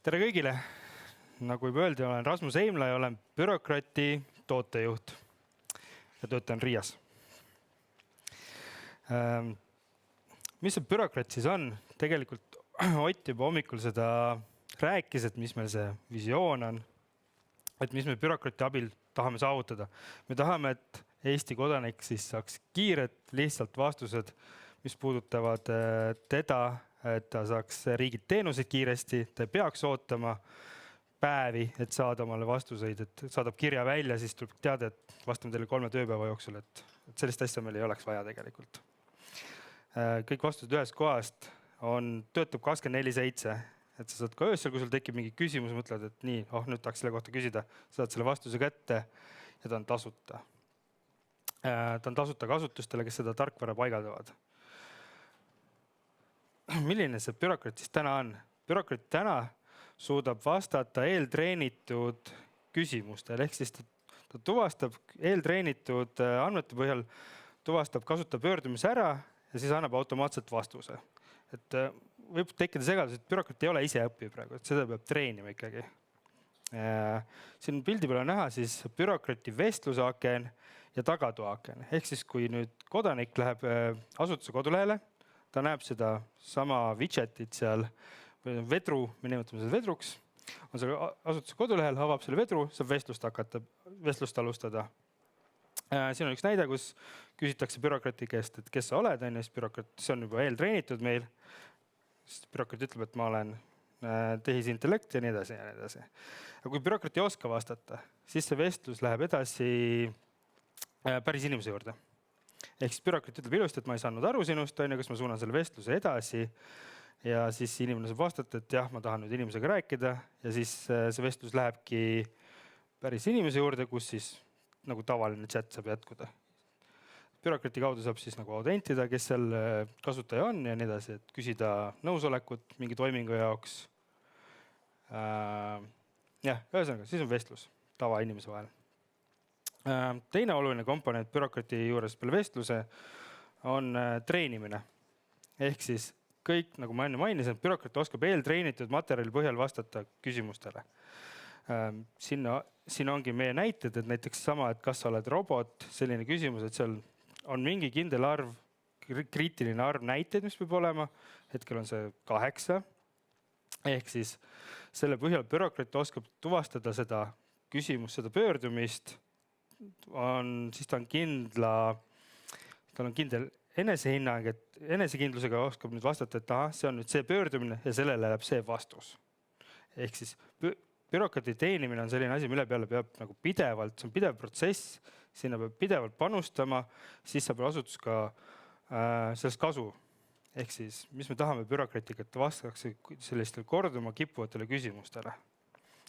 Tere kõigile! Nagu juba öeldi, olen Rasmus Eimla ja olen Bürokrati tootejuht ja töötan Riias. Mis see Bürokrat siis on? Tegelikult Ott juba hommikul seda rääkis, et mis meil see visioon on, et mis me Bürokrati abil tahame saavutada. Me tahame, et Eesti kodanik siis saaks kiired, lihtsalt vastused, mis puudutavad teda, et ta saaks riigilt teenuseid kiiresti, ta ei peaks ootama päevi, et saada omale vastuseid, et saadab kirja välja, siis tuleb teada, et vastame teile 3 tööpäeva jooksul, et sellist asja meil ei oleks vaja tegelikult. Kõik vastused ühest kohast töötab 24/7, et sa saad ka öösel, kui sul tekib mingi küsimus, mõtled, et nii, nüüd tahaks selle kohta küsida, saad selle vastuse kätte ja ta on tasuta. Ta on tasuta kasutustele, kes seda tarkvara paigaldavad. Milline see Bürokrat siis täna on? Bürokrat täna suudab vastata eeltreenitud küsimustel, ehk siis ta tuvastab eeltreenitud andmete põhjal, tuvastab kasuta pöördumise ära ja siis annab automaatselt vastuse. Et võib tekkida segadus, et Bürokrat ei ole ise õppija praegu, et seda peab treenima ikkagi. Siin pildi peal on näha siis Bürokrati vestlusaaken ja tagatoaaken. Ehk siis kui nüüd kodanik läheb asutuse kodulehele, ta näeb seda sama widgetit seal, vedru, me nimetame seda vedruks, on seal asutuse kodulehel, avab selle vedru, saab vestlust alustada. Siin on üks näide, kus küsitakse Bürokrati käest, et kes sa oled, see on juba eeltreenitud meil. Bürokrat ütleb, et ma olen tehisintellekt ja nii edasi ja nii edasi. Aga kui Bürokrat ei oska vastata, siis see vestlus läheb edasi päris inimese juurde. Ehk siis Bürokrat ütleb ilusti, et ma ei saanud aru sinust, kas ma suunan selle vestluse edasi ja siis inimene saab vastata, et jah, ma tahan nüüd inimesega rääkida ja siis see vestlus lähebki päris inimese juurde, kus siis nagu tavaline chat saab jätkuda. Bürokrati kaudu saab siis nagu autentida, kes seal kasutaja on ja nii edasi, et küsida nõusolekut mingi toimingu jaoks. Ühesõnaga, siis on vestlus tava inimese vahel. Teine oluline komponent Bürokrati juures peale vestluse on treenimine. Ehk siis kõik, nagu ma enne mainisin, et Bürokrat oskab eeltreenitud materjali põhjal vastata küsimustele. Siin ongi meie näited, et näiteks sama, et kas sa oled robot, selline küsimus, et seal on mingi kindel arv, kriitiline arv näiteid, mis peab olema. Hetkel on see 8. Ehk siis selle põhjal Bürokrat oskab tuvastada seda küsimust, seda pöördumist. Siis ta on kindel enesehinnang, et enesekindlusega oskab nüüd vastata, et see on nüüd see pöördumine ja sellele läheb see vastus. Ehk siis Bürokrati teenimine on selline asi, mille peale peab nagu pidevalt, see on pidev protsess, sinna peab pidevalt panustama, siis saab asutus ka sellest kasu. Ehk siis, mis me tahame Bürokratiga, et vastaks sellistele korduma kippuvatele küsimustele.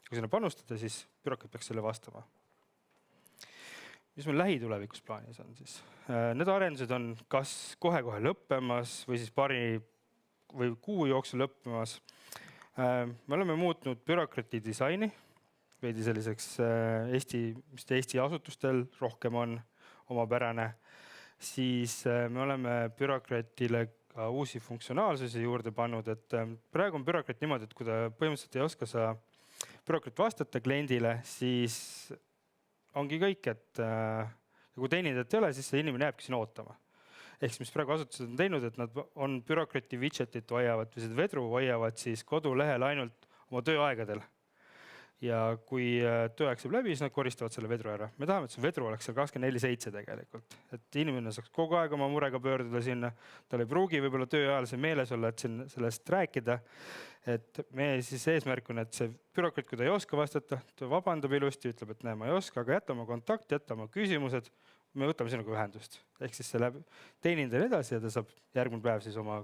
Kui sinna panustada, siis Bürokrat peaks selle vastama. Mis meil lähitulevikus plaanis on siis? Need arendused on kas kohe-kohe lõppemas või siis paari või kuu jooksul lõppemas. Me oleme muutnud Bürokrati disaini, veidi selliseks mis Eesti asutustel rohkem on omapärane. Siis me oleme Bürokratile ka uusi funktsionaalsusi juurde pannud, et praegu on Bürokrat niimoodi, et kui ta põhimõtteliselt ei oska sa Bürokrat vastata kliendile, siis ongi kõik, et kui teenindajat ei ole, siis see inimene jääbki sinna ootama. Ehk siis, mis praegu asutused on teinud, et nad on Bürokrati widgetit hoiavad või seda vedru hoiavad siis kodulehel ainult oma tööaegadel. Ja kui tööaeg saab läbi, siis nad koristavad selle vedru ära. Me tahame, et see vedru oleks seal 24/7 tegelikult. Et inimene saaks kogu aeg oma murega pöörduda sinna. Tal ei pruugi võib-olla töö ajal see meeles olla, et sellest rääkida. Et meie siis eesmärk on, et see Bürokrat, kui ta ei oska vastata, ta vabandab ilusti, ütleb, et ma ei oska, aga jäta oma kontakt, jäta oma küsimused, me võtame sinuga ühendust. Ehk siis see läheb teenindajale edasi ja ta saab järgmine päev siis oma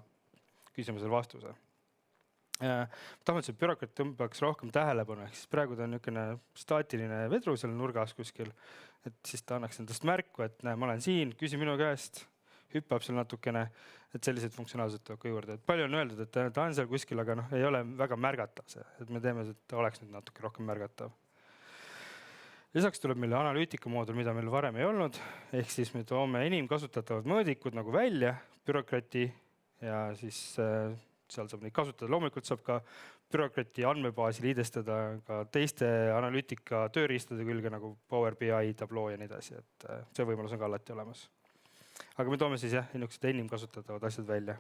küsimusele vastuse. Tahame, et see Bürokrat tõmbaks rohkem tähelepanu, ehk siis praegu ta on niisugune staatiline vedru seal nurgas kuskil, et siis ta annaks endast märku, et näe, ma olen siin, küsi minu käest, hüppab seal natukene, et sellised funktsionaalsed tuleb ka juurde. Palju on öeldud, et ta on seal kuskil, aga ei ole väga märgatav see, et me teeme, et ta oleks nüüd natuke rohkem märgatav. Lisaks tuleb meile analüütika moodul, mida meil varem ei olnud, ehk siis me toome enim kasutatavad mõõdikud nagu välja Bürokrati ja siis seal saab neid kasutada. Loomulikult saab ka bürokrati andmebaasi liidestada ka teiste analüütika tööriistade külge nagu Power BI, Tableau ja nii edasi, et see võimalus on ka alati olemas. Aga me toome siis jah, niisugused enim kasutatavad asjad välja.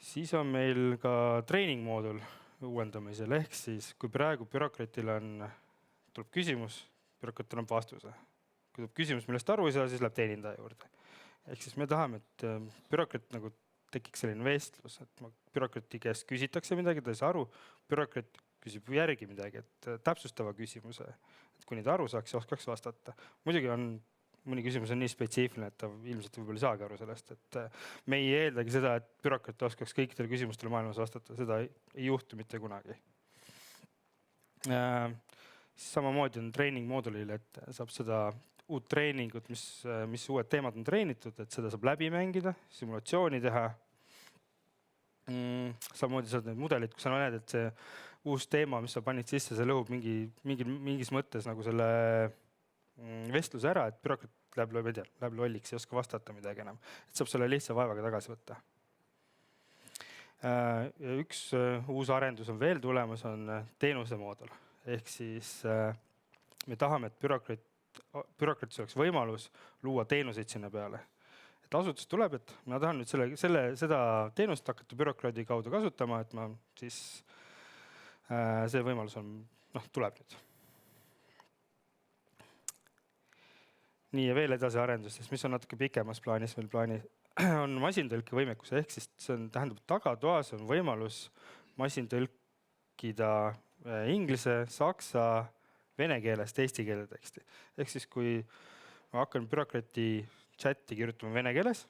Siis on meil ka training moodul uuendamisel, ehk siis kui praegu bürokratil tuleb küsimus, bürokratil on vastuse. Kui tuleb küsimus, millest aru ei saa, siis läheb teenindaja juurde. Ehk siis me tahame, et bürokrat nagu tekiks selline vestlus, et bürokrati käest küsitakse midagi, ta ei saa aru, bürokrat küsib järgi midagi, et täpsustava küsimuse, et kuni ta aru saaks ja oskaks vastata. Muidugi mõni küsimus on nii spetsiifiline, et ta ilmselt võib-olla ei saagi aru sellest, et me ei eeldagi seda, et bürokrat oskaks kõikidele küsimustele maailmas vastata, seda ei juhtu mitte kunagi. Samamoodi on training moodulil, et saab seda uut treeningut, mis uued teemad on treenitud, et seda saab läbi mängida, simulatsiooni teha. Samamoodi saad need mudelid, kui sa näed, et see uus teema, mis sa panid sisse, see lõhub mingis mõttes nagu selle vestluse ära, et bürokrat läheb lolliks, ei oska vastata midagi enam. Et saab selle lihtsa vaevaga tagasi võtta. Ja üks uus arendus on veel tulemas, on teenuse moodul. Ehk siis me tahame, et bürokratis oleks võimalus luua teenuseid sinna peale. Et asutus tuleb, et ma tahan nüüd seda teenust hakata bürokraadi kaudu kasutama, et ma siis see võimalus tuleb nüüd. Nii ja veel edasi arendustest, mis on natuke pikemas plaanis meil on masintõlke võimekus, ehk siis see tähendab tagatoas on võimalus masintõlkida inglise, saksa, vene keelest eesti keele teksti. Ehk siis kui ma hakkan bürokrati chati kirjutama vene keeles,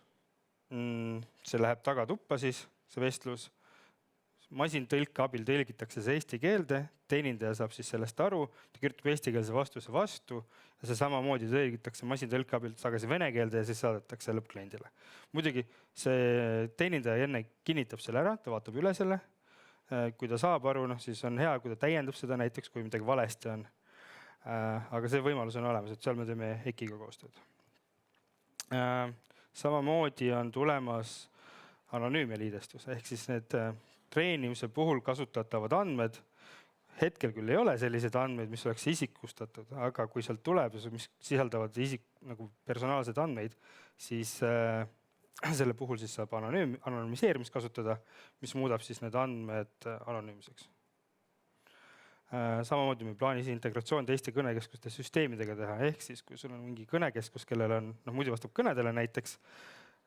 see läheb tagatuppa siis, see vestlus. Masintõlke abil tõlgitakse see eesti keelde, teenindaja saab siis sellest aru, ta kirjutab eestikeelse vastuse vastu ja see samamoodi tõlgitakse masintõlke abil tagasi vene keelde ja siis saadetakse lõppkliendile. Muidugi see teenindaja enne kinnitab selle ära, ta vaatab üle selle. Kui ta saab aru, siis on hea, kui ta täiendab seda näiteks, kui midagi valesti on. Aga see võimalus on olemas, et seal me teeme EKI-ga koostööd. Samamoodi on tulemas anonüümia liidestus, ehk siis need treenimise puhul kasutatavad andmed, hetkel küll ei ole sellised andmeid, mis oleks isikustatud, aga kui sealt tuleb, mis sisaldavad nagu personaalseid andmeid, siis selle puhul siis saab anonüümiseerimist kasutada, mis muudab siis need andmed anonüümseks. Samamoodi me plaanis integratsioon teiste kõnekeskuste süsteemidega teha, ehk siis kui sul on mingi kõnekeskus, kellel on, muidu vastab kõnedele näiteks,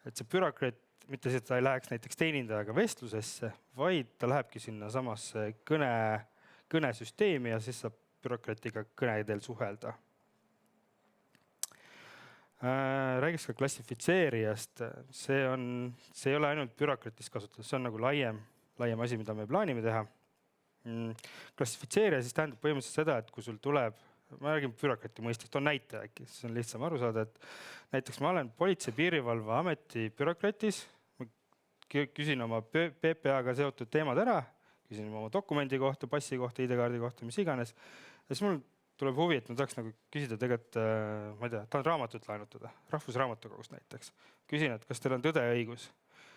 et see bürokrat, mitte see, et ta ei läheks näiteks teenindajaga vestlusesse, vaid ta lähebki sinna samasse kõnesüsteemi ja siis saab bürokratiga kõnedel suhelda. Räägiks ka klassifitseerijast. See ei ole ainult bürokratis kasutada, see on nagu laiem asi, mida me plaanime teha. Klassifitseerija siis tähendab põhimõtteliselt seda, et kui sul tuleb, ma räägin bürokrati mõistest, on näitaja äkki, siis on lihtsam aru saada, et näiteks ma olen Politsei- ja Piirivalveameti bürokratis, ma küsin oma PPA-ga seotud teemad ära, küsin oma dokumendi kohta, passi kohta, ID-kaardi kohta, mis iganes, ja siis mul tuleb huvi, et ma tahaks nagu küsida tegelikult, ma ei tea, tahan raamatut laenutada, Rahvusraamatukogust näiteks. Küsin, et kas teil on tõde ja õigus.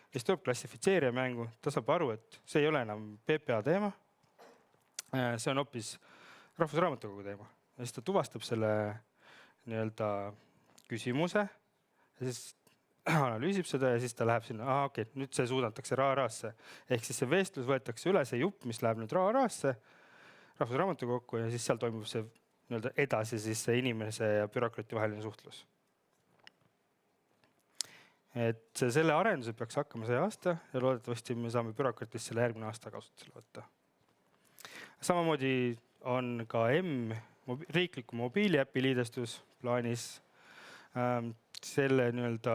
Ja siis tuleb klassifitseerija mängu, ta saab aru, et see ei ole enam PPA teema, see on hoopis Rahvusraamatukogu teema. Ja siis ta tuvastab selle nii-öelda küsimuse ja siis analüüsib seda ja siis ta läheb sinna, okei, nüüd see suunatakse RAA-raasse. Ehk siis see vestlus võetakse üle, see jupp, mis läheb nüüd RAA-raasse, Rahvusraamatukokku ja siis seal toimub see nii-öelda edasi siis see inimese ja bürokrati vaheline suhtlus. Et selle arenduse peaks hakkama see aasta ja loodetavasti me saame bürokratis selle järgmine aasta kasutusele võtta. Samamoodi on ka riikliku mobiiliäpi liidestus plaanis. Selle nii-öelda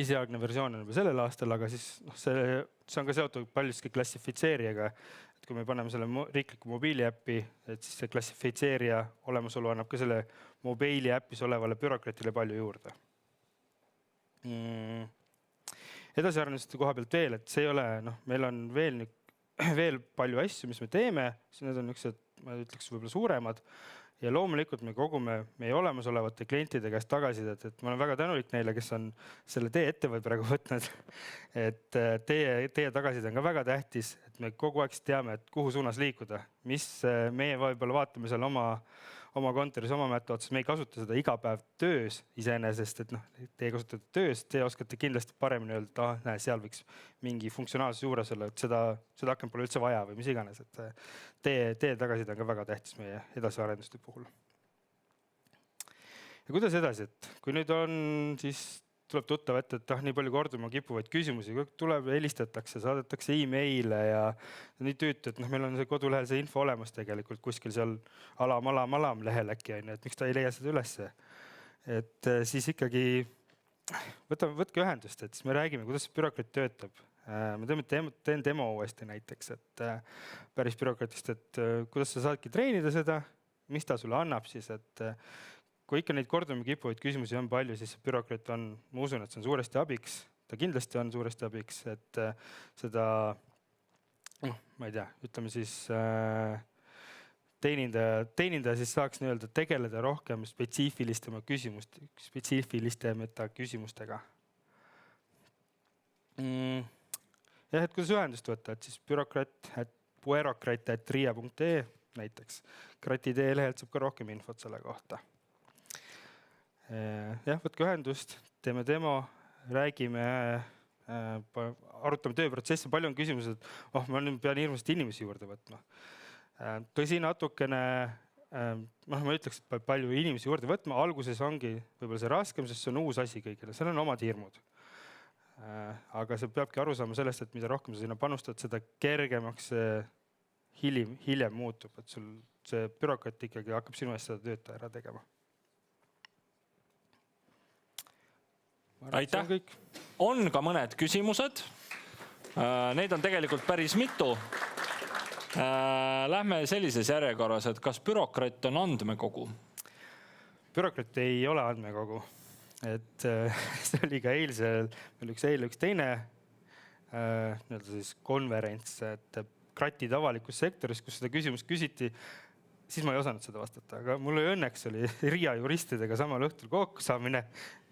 esialgne versioon on juba sellel aastal, aga siis see on ka seotud paljuski klassifitseerijaga. Et kui me paneme selle riikliku mobiiliäpi, et siis see klassifitseerija olemasolu annab ka selle mobiiliäpis olevale bürokratile palju juurde. Edasi arenduste koha pealt veel, et see ei ole, meil on veel palju asju, mis me teeme, need on niisugused, ma ütleks võib-olla suuremad ja loomulikult me kogume meie olemasolevate klientide käest tagasisidet, et ma olen väga tänulik neile, kes on selle tee ette või praegu võtnud. Et teie tagasiside on ka väga tähtis, et me kogu aeg teame, et kuhu suunas liikuda, mis meie võib-olla vaatame seal oma kontoris, oma mätta otsas, me ei kasuta seda iga päev töös iseenesest, et noh, teie kasutate töös, te oskate kindlasti paremini öelda, et näe, seal võiks mingi funktsionaalsus juures olla, et seda akent pole üldse vaja või mis iganes, et teie tagasiside on ka väga tähtis meie edasiarenduste puhul. Ja kuidas edasi, et kui nüüd on, siis tuleb tuttav ette, et nii palju korduma kippuvaid küsimusi, tuleb, helistatakse, saadetakse emaile ja nii tüütu, et meil on see kodulehel see info olemas tegelikult kuskil seal alam lehel äkki, et miks ta ei leia seda ülesse. Et siis ikkagi võtke ühendust, et siis me räägime, kuidas bürokraat töötab. Me teen demo uuesti näiteks, et päris bürokraatist, et kuidas sa saadki treenida seda, mis ta sulle annab siis, et kui ikka neid korduma kippuvaid küsimusi on palju, siis bürokraat on, ma usun, et see on suuresti abiks. Ta kindlasti on suuresti abiks, et seda, ma ei tea, ütleme siis teenindaja siis saaks nii-öelda tegeleda rohkem spetsiifiliste küsimustega. Jah, et kuidas ühendust võtta, et siis bürokraat@ria.ee näiteks. Krati.ee lehelt saab ka rohkem infot selle kohta. Jah, võtke ühendust, teeme demo, räägime, arutame tööprotsessi, palju on küsimused, ma pean hirmsasti inimesi juurde võtma. Tõsi natukene, ma ütleks, et palju inimesi juurde võtma, alguses ongi võib-olla see raskem, sest see on uus asi kõigile, seal on omad hirmud. Aga see peabki aru saama sellest, et mida rohkem sa sinna panustad, seda kergemaks hiljem muutub, et sul see bürokraat ikkagi hakkab sinu eest seda tööd ära tegema. Aitäh! On ka mõned küsimused. Neid on tegelikult päris mitu. Lähme sellises järjekorras, et kas bürokraat on andmekogu? Bürokraat ei ole andmekogu. Et see oli ka eilsel, üks teine siis konverents, et kratid avalikus sektoris, kus seda küsimust küsiti, siis ma ei osanud seda vastata. Aga mul õnneks oli RIA juristidega samal õhtul kokkusaamine.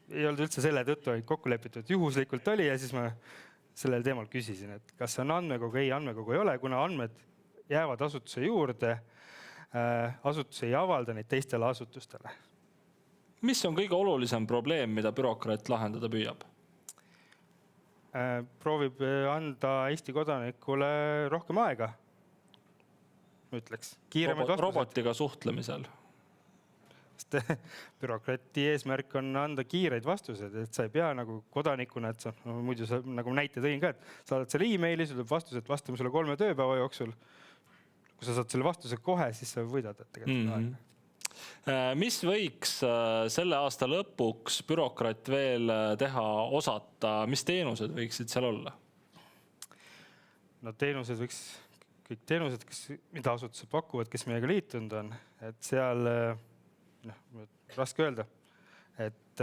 Ei olnud üldse selle tõttu kokku lepitud, juhuslikult oli ja siis ma sellel teemal küsisin, et kas on andmekogu, andmekogu ei ole, kuna andmed jäävad asutuse juurde, asutus ei avalda neid teistele asutustele. Mis on kõige olulisem probleem, mida bürokraat lahendada püüab? Proovib anda Eesti kodanikule rohkem aega, ütleks. Robotiga suhtlemisel. Bürokraati eesmärk on anda kiireid vastused, et sa ei pea nagu kodanikuna, et muidu sa nagu näite tõin ka, et saadad selle emaili, sul tuleb vastus, et vastame sulle 3 tööpäeva jooksul. Kui sa saad selle vastuse kohe, siis sa võidad, et tegelikult aega. Mis võiks selle aasta lõpuks bürokraat veel teha osata, mis teenused võiksid seal olla? No teenused võiks, kõik teenused, mida asutused pakuvad, kes meiega liitunud on, et seal raske öelda, et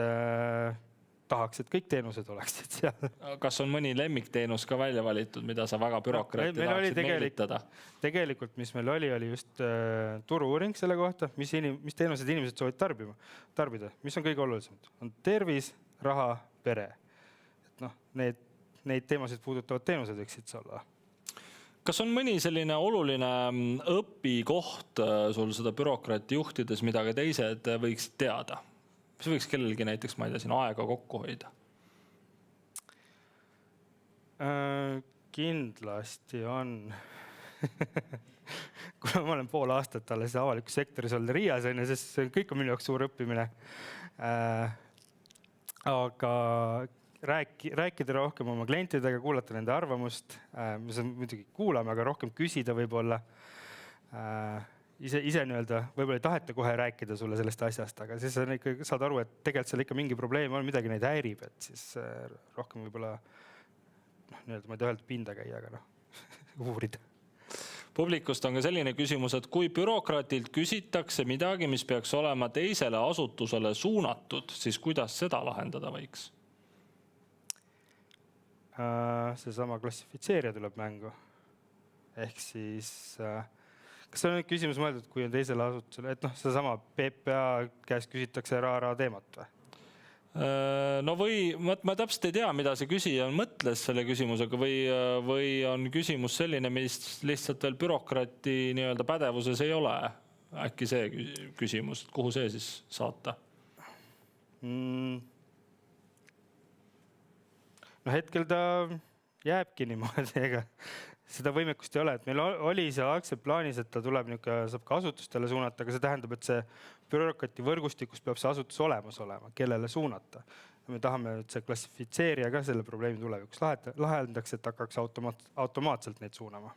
tahaks, et kõik teenused oleksid seal. Kas on mõni lemmikteenus ka välja valitud, mida sa väga bürokraati tahaksid meelitada? Tegelikult, mis meil oli just turu-uuring selle kohta, mis teenused inimesed soovid tarbida, mis on kõige olulisemad. On tervis, raha, pere. Et neid teemasid puudutavad teenused võiksid olla. Kas on mõni selline oluline õpikoht sul seda bürokraati juhtides, mida ka teised võiksid teada? Mis võiks kellelgi näiteks, ma ei tea, siin aega kokku hoida? Kindlasti on. Kuna ma olen pool aastat alles avalikus sektoris olnud RIAs, siis kõik on minu jaoks suur õppimine. Aga rääkida rohkem oma klientidega, kuulata nende arvamust. Me muidugi kuulame, aga rohkem küsida võib-olla. Ise võib-olla ei taheta kohe rääkida sulle sellest asjast, aga siis saad aru, et tegelikult seal ikka mingi probleem on, midagi neid häirib, et siis rohkem võib-olla, ma ei tea öelda pinda käia, aga uurida. Publikust on ka selline küsimus, et kui bürokraatilt küsitakse midagi, mis peaks olema teisele asutusele suunatud, siis kuidas seda lahendada võiks? Seesama klassifitseerija tuleb mängu. Ehk siis kas see on nüüd küsimus mõeldud, kui on teisele asutusele, et seesama PPA käest küsitakse RARA teemat või? No või ma täpselt ei tea, mida see küsija mõtles selle küsimusega või on küsimus selline, mis lihtsalt veel bürokraati nii-öelda pädevuses ei ole. Äkki see küsimus, et kuhu see siis saata? Hetkel ta jääbki niimoodi, ega seda võimekust ei ole, et meil oli see algselt plaanis, et ta tuleb saab ka asutustele suunata, aga see tähendab, et see bürokraati võrgustikus peab see asutus olemas olema, kellele suunata. Me tahame, et see klassifitseerija ka selle probleemi tulevikus lahendaks, et hakkaks automaatselt neid suunama.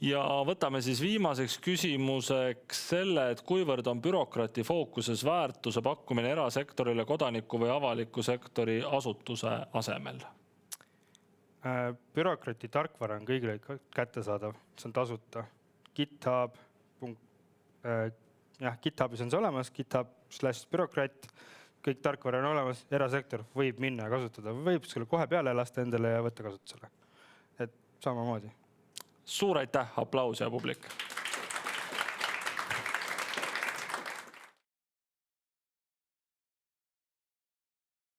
Ja võtame siis viimaseks küsimuseks selle, et kuivõrd on bürokraati fookuses väärtuse pakkumine erasektorile kodaniku või avaliku sektori asutuse asemel? Bürokraati tarkvara on kõigile kättesaadav, see on tasuta. GitHubis on see olemas, GitHub/bürokraat, kõik tarkvara on olemas, erasektor võib minna ja kasutada, võib selle kohe peale lasta endale ja võtta kasutusele. Et samamoodi. Suur aitäh, aplaus ja publik!